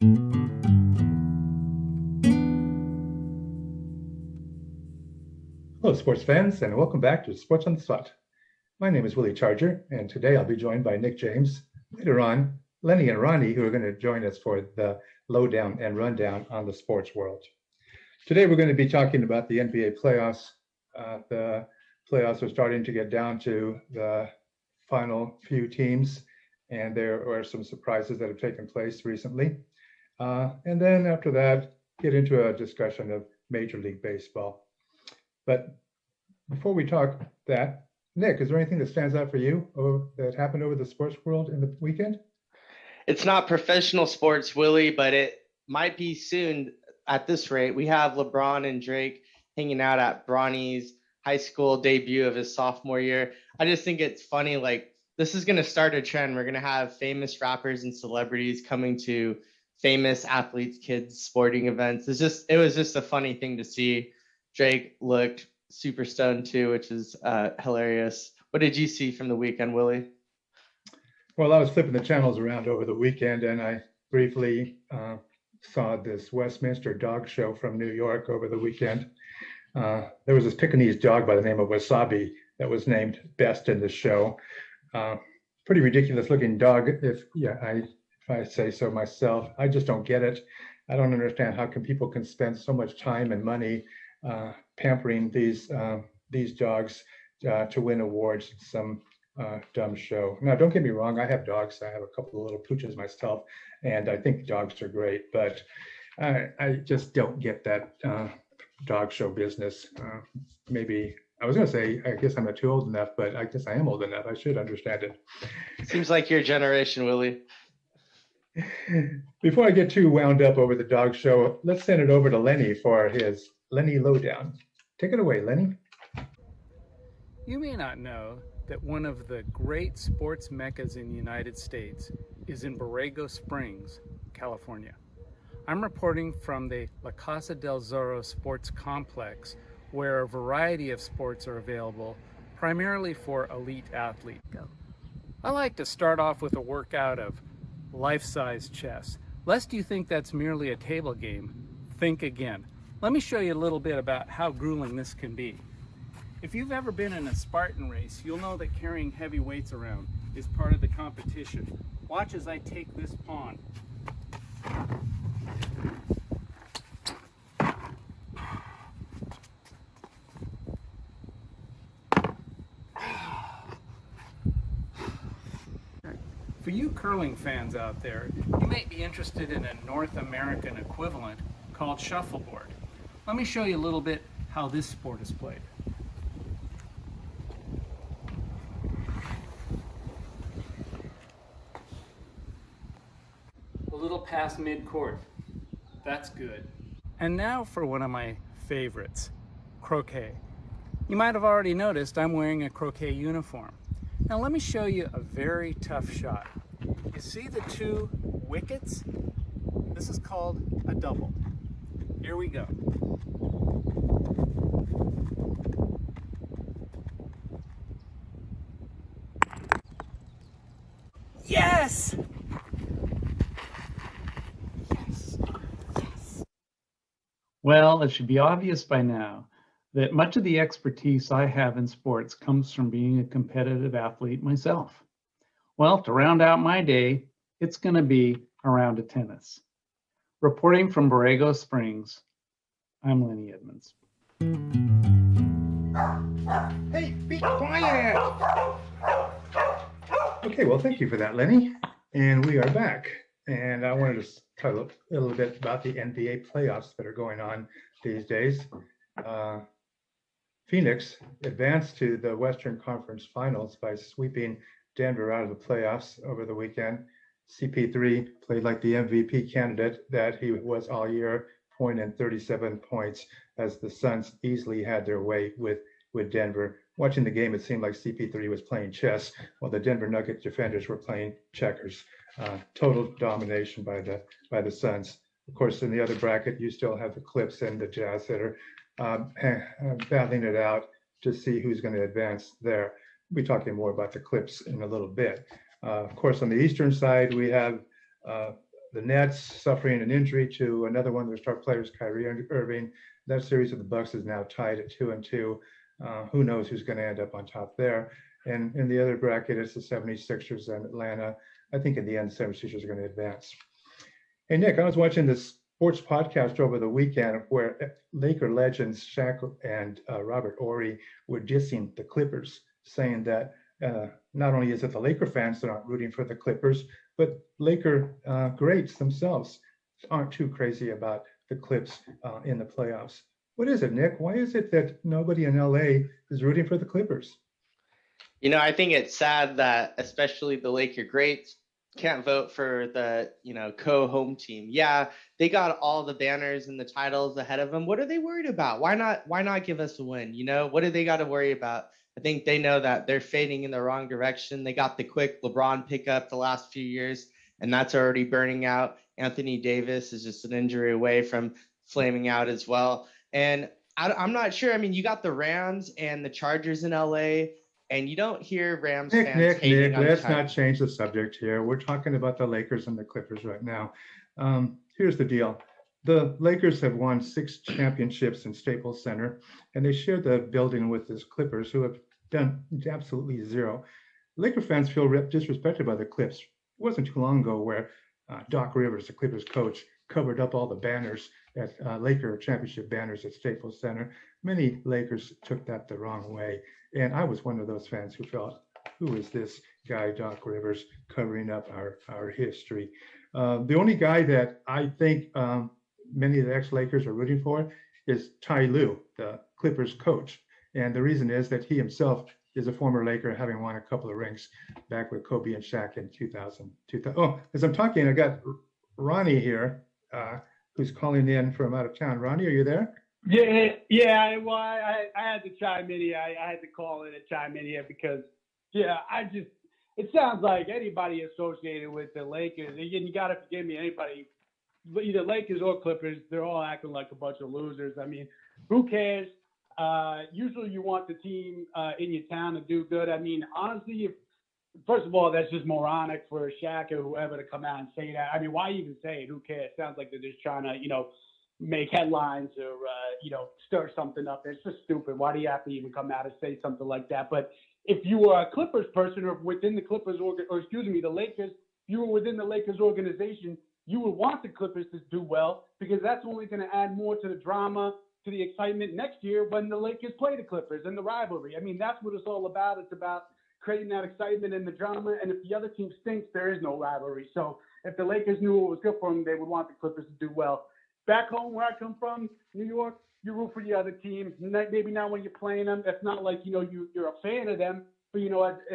Hello, sports fans, and welcome back to Sports on the Spot. My name is Willie Charger, and today I'll be joined by Nick James. Later on, Lenny and Ronnie, who are going to join us for the lowdown and rundown on the sports world. Today, we're going to be talking about the NBA playoffs. The playoffs are starting to get down to the final few teams, and there are some surprises that have taken place recently. And then after that, get into a discussion of Major League Baseball. But before we talk that, Nick, is there anything that stands out for you that happened over the sports world in the weekend? It's not professional sports, Willie, but it might be soon at this rate. We have LeBron and Drake hanging out at Bronny's high school debut of his sophomore year. I just think it's funny. Like, this is going to start a trend. We're going to have famous rappers and celebrities coming to famous athletes, kids, sporting events. It was just a funny thing to see. Drake looked super stoned too, which is hilarious. What did you see from the weekend, Willie? Well, I was flipping the channels around over the weekend, and I briefly saw this Westminster dog show from New York over the weekend. There was this Pekingese dog by the name of Wasabi that was named best in the show. Pretty ridiculous looking dog, if I say so myself. I just don't get it. I don't understand how people can spend so much time and money pampering these dogs to win awards. Some dumb show. Now, don't get me wrong. I have dogs. I have a couple of little pooches myself, and I think dogs are great. But I just don't get that dog show business. Maybe I was going to say, I guess I'm not too old enough, but I guess I am old enough. I should understand it. Seems like your generation, Willie. Before I get too wound up over the dog show, let's send it over to Lenny for his Lenny Lowdown. Take it away, Lenny. You may not know that one of the great sports meccas in the United States is in Borrego Springs, California. I'm reporting from the La Casa del Zorro Sports Complex, where a variety of sports are available, primarily for elite athletes. I like to start off with a workout of life-size chess. Lest you think that's merely a table game, think again. Let me show you a little bit about how grueling this can be. If you've ever been in a Spartan race, you'll know that carrying heavy weights around is part of the competition. Watch as I take this pawn. For you curling fans out there, you may be interested in a North American equivalent called shuffleboard. Let me show you a little bit how this sport is played. A little past mid-court. That's good. And now for one of my favorites, croquet. You might have already noticed I'm wearing a croquet uniform. Now let me show you a very tough shot. You see the two wickets? This is called a double. Here we go. Yes! Yes! Yes! Well, it should be obvious by now that much of the expertise I have in sports comes from being a competitive athlete myself. Well, to round out my day, it's going to be a round of tennis. Reporting from Borrego Springs, I'm Lenny Edmonds. Hey, be quiet! Okay, well, thank you for that, Lenny. And we are back. And I wanted to talk a little bit about the NBA playoffs that are going on these days. Phoenix advanced to the Western Conference Finals by sweeping Denver out of the playoffs over the weekend. CP3 played like the MVP candidate that he was all year, pointing 37 points as the Suns easily had their way with Denver. Watching the game, it seemed like CP3 was playing chess while the Denver Nuggets defenders were playing checkers. Total domination by the Suns. Of course, in the other bracket, you still have the Clips and the Jazz that are battling it out to see who's going to advance there. We'll be talking more about the Clips in a little bit. Of course, on the Eastern side, we have the Nets suffering an injury to another one of their star players, Kyrie Irving. That series with the Bucks is now tied at 2-2. Who knows who's going to end up on top there? And in the other bracket, it's the 76ers and Atlanta. I think in the end, the 76ers are going to advance. Hey, Nick, I was watching this sports podcast over the weekend where Laker legends Shaq and Robert Horry were dissing the Clippers, saying that not only is it the Laker fans that aren't rooting for the Clippers, but Laker greats themselves aren't too crazy about the Clips in the playoffs. What is it, Nick? Why is it that nobody in LA is rooting for the Clippers? I think it's sad that especially the Laker greats can't vote for the, co-home team. Yeah, they got all the banners and the titles ahead of them. What are they worried about? Why not give us a win? What do they got to worry about? I think they know that they're fading in the wrong direction. They got the quick LeBron pickup the last few years, and that's already burning out. Anthony Davis is just an injury away from flaming out as well. And I'm not sure. I mean, you got the Rams and the Chargers in LA, and you don't hear Rams fans hating on the let's Chargers. not change the subject here. We're talking about the Lakers and the Clippers right now. Here's the deal. The Lakers have won 6 championships in Staples Center, and they share the building with the Clippers, who have done absolutely zero. Laker fans feel disrespected by the Clips. It wasn't too long ago where Doc Rivers, the Clippers coach, covered up all the banners at Laker championship banners at Staples Center. Many Lakers took that the wrong way. And I was one of those fans who felt, who is this guy, Doc Rivers, covering up our history? The only guy that I think many of the ex-Lakers are rooting for is Ty Lue, the Clippers coach. And the reason is that he himself is a former Laker, having won a couple of rings back with Kobe and Shaq in 2000. Oh, as I'm talking, I got Ronnie here, who's calling in from out of town. Ronnie, are you there? Yeah. Well, I had to chime in here. I had to call in and chime in here because, it sounds like anybody associated with the Lakers, and you got to forgive me, anybody, either Lakers or Clippers, they're all acting like a bunch of losers. I mean, who cares? Usually you want the team in your town to do good. I mean, honestly, first of all, that's just moronic for Shaq or whoever to come out and say that. I mean, why even say it? Who cares? Sounds like they're just trying to, make headlines or, stir something up. It's just stupid. Why do you have to even come out and say something like that? But if you were a Clippers person or within the Clippers, the Lakers, if you were within the Lakers organization, you would want the Clippers to do well because that's only going to add more to the drama, to the excitement next year when the Lakers play the Clippers and the rivalry. I mean, that's what it's all about. It's about creating that excitement and the drama. And if the other team stinks, there is no rivalry. So if the Lakers knew what was good for them, they would want the Clippers to do well. Back home where I come from, New York, you root for the other team. Maybe not when you're playing them. It's not like, you're a fan of them. But,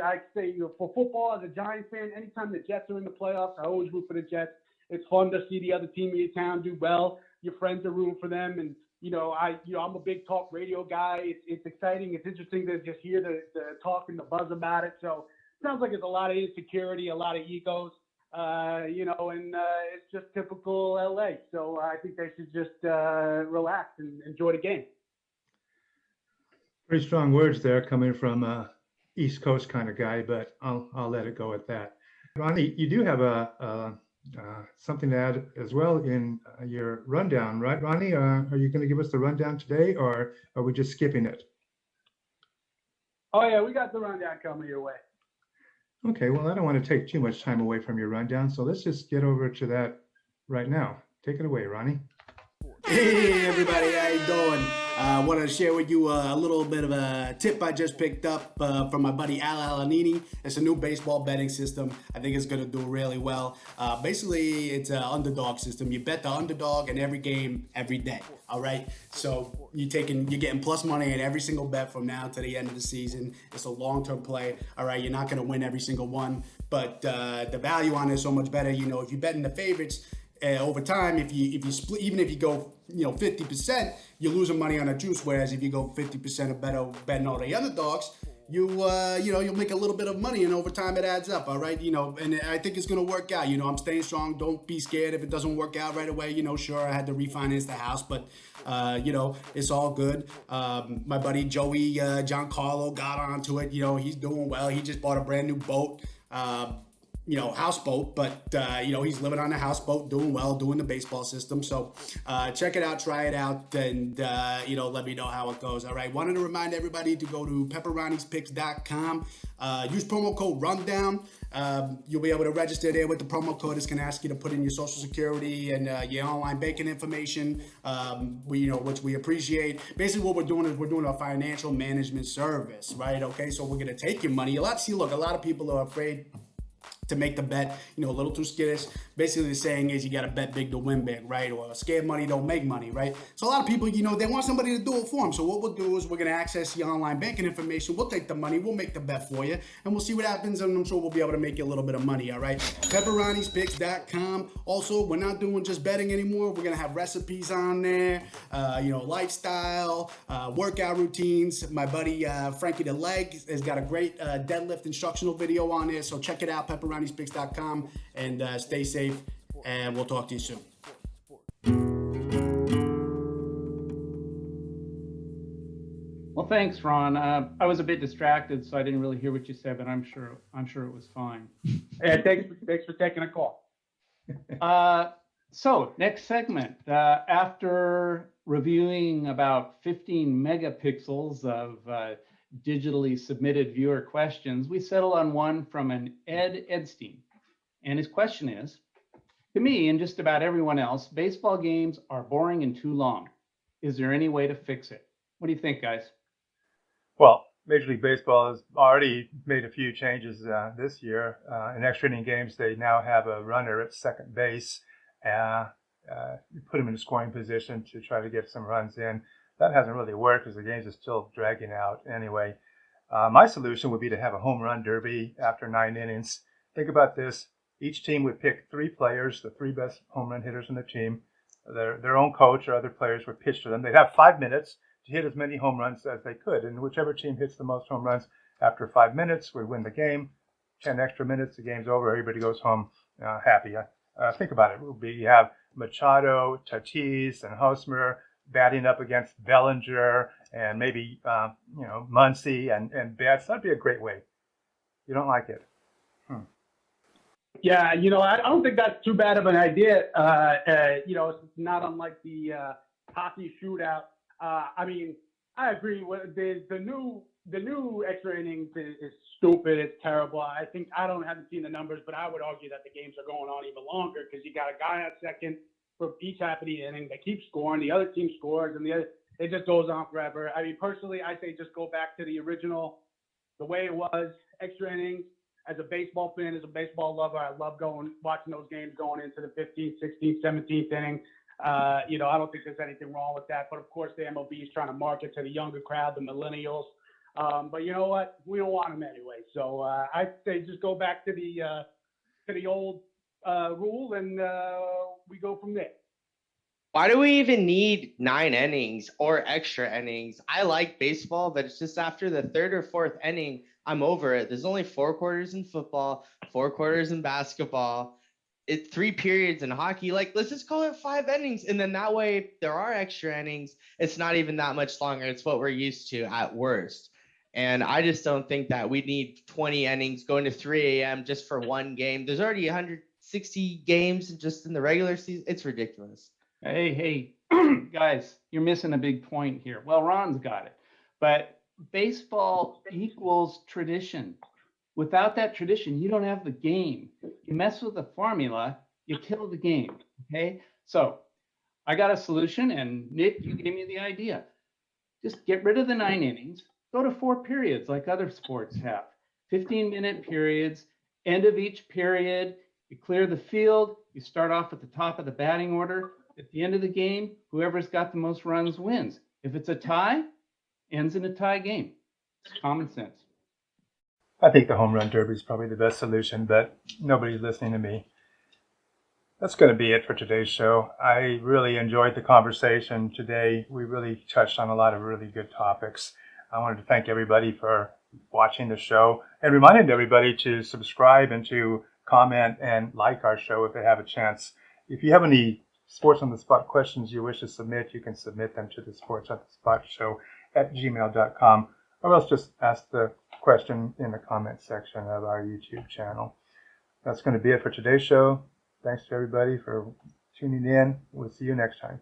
I say, for football, as a Giants fan, anytime the Jets are in the playoffs, I always root for the Jets. It's fun to see the other team in your town do well. Your friends are rooting for them. And, I'm a big talk radio guy. It's exciting. It's interesting to just hear the talk and the buzz about it. So it sounds like there's a lot of insecurity, a lot of egos. And it's just typical LA. So I think they should just relax and enjoy the game. Pretty strong words there coming from East Coast kind of guy, but I'll let it go at that. Ronnie, you do have something to add as well in your rundown, right, Ronnie? Are you going to give us the rundown today, or are we just skipping it? Oh, yeah, we got the rundown coming your way. Okay, well, I don't want to take too much time away from your rundown, so let's just get over to that right now. Take it away, Ronnie. Hey everybody, how you doing? I want to share with you a little bit of a tip I just picked up from my buddy Al Alanini. It's a new baseball betting system. I think it's going to do really well. Basically, it's an underdog system. You bet the underdog in every game, every day. All right. So you're getting plus money in every single bet from now to the end of the season. It's a long-term play. All right. You're not going to win every single one, but the value on it is so much better. If you bet in the favorites, over time, if you split, even if you go 50%, you're losing money on the juice. Whereas if you go 50% of betting all the underdogs, you'll make a little bit of money, and over time it adds up. All right, and I think it's gonna work out. I'm staying strong. Don't be scared if it doesn't work out right away. Sure, I had to refinance the house, but it's all good. My buddy Joey Giancarlo got onto it. He's doing well. He just bought a brand new boat. houseboat, but he's living on a houseboat, doing well, doing the baseball system. So check it out, try it out, and let me know how it goes. All right, wanted to remind everybody to go to pepperonniespicks.com. Use promo code Rundown. You'll be able to register there with the promo code. It's going to ask you to put in your social security and your online banking information, which we appreciate. Basically, what we're doing is we're doing a financial management service, right? Okay, so we're going to take your money. A lot of people are afraid to make the bet, a little too skittish. Basically, the saying is you got to bet big to win big, right? Or scared money don't make money, right? So a lot of people, they want somebody to do it for them. So what we'll do is we're going to access your online banking information. We'll take the money. We'll make the bet for you. And we'll see what happens. And I'm sure we'll be able to make you a little bit of money, all right? Pepperonniespicks.com. Also, we're not doing just betting anymore. We're going to have recipes on there, lifestyle, workout routines. My buddy Frankie the Leg has got a great deadlift instructional video on there. So check it out, pepperonniespicks.com, and stay safe, and we'll talk to you soon. Well, thanks, Ron. I was a bit distracted, so I didn't really hear what you said, but I'm sure it was fine. Yeah, thanks for taking a call. So next segment, after reviewing about 15 megapixels of digitally submitted viewer questions, we settled on one from an Ed Edstein. And his question is, to me and just about everyone else, baseball games are boring and too long. Is there any way to fix it? What do you think, guys? Well, Major League Baseball has already made a few changes this year. In extra inning games, they now have a runner at second base. You put him in a scoring position to try to get some runs in. That hasn't really worked because the games are still dragging out anyway. My solution would be to have a home run derby after 9 innings. Think about this. Each team would pick 3 players, the 3 best home run hitters on the team. Their own coach or other players would pitch to them. They'd have 5 minutes to hit as many home runs as they could. And whichever team hits the most home runs after 5 minutes would win the game. 10 extra minutes, the game's over. Everybody goes home happy. Think about it. You have Machado, Tatis, and Hosmer batting up against Bellinger and maybe, Muncy and Betts. That'd be a great way. You don't like it? Yeah, I don't think that's too bad of an idea. It's not unlike the hockey shootout. I agree. The new extra innings is stupid. It's terrible. I haven't seen the numbers, but I would argue that the games are going on even longer because you got a guy at second for each half of the inning. They keep scoring. The other team scores, and it just goes on forever. Personally, I say just go back to the original, the way it was, extra innings. As a baseball fan, as a baseball lover, I love watching those games going into the 15th, 16th, 17th inning. I don't think there's anything wrong with that. But of course, the MLB is trying to market to the younger crowd, the millennials. But you know what? We don't want them anyway. So I'd say just go back to the old rule, and we go from there. Why do we even need 9 innings or extra innings? I like baseball, but it's just after the 3rd or 4th inning, I'm over it. There's only 4 quarters in football, 4 quarters in basketball. It's 3 periods in hockey. Let's just call it 5 innings. And then that way, if there are extra innings, it's not even that much longer. It's what we're used to at worst. And I just don't think that we need 20 innings going to 3 a.m. just for one game. There's already 160 games just in the regular season. It's ridiculous. Hey, guys, you're missing a big point here. Well, Ron's got it. But baseball equals tradition. Without that tradition, you don't have the game. You mess with the formula, you kill the game. Okay? So I got a solution, and Nick, you gave me the idea. Just get rid of the 9 innings, go to 4 periods like other sports have. 15-minute periods, end of each period, you clear the field, you start off at the top of the batting order. At the end of the game, whoever's got the most runs wins. If it's a tie, ends in a tie game. It's common sense. I think the home run derby is probably the best solution, but nobody's listening to me. That's going to be it for today's show. I really enjoyed the conversation today. We really touched on a lot of really good topics. I wanted to thank everybody for watching the show and reminded everybody to subscribe and to comment and like our show if they have a chance. If you have any Sports on the Spot questions you wish to submit, you can submit them to the Sports on the Spot show at gmail.com, or else just ask the question in the comment section of our YouTube channel. that's going to be it for today's show. Thanks to everybody for tuning in. We'll see you next time.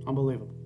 Unbelievable.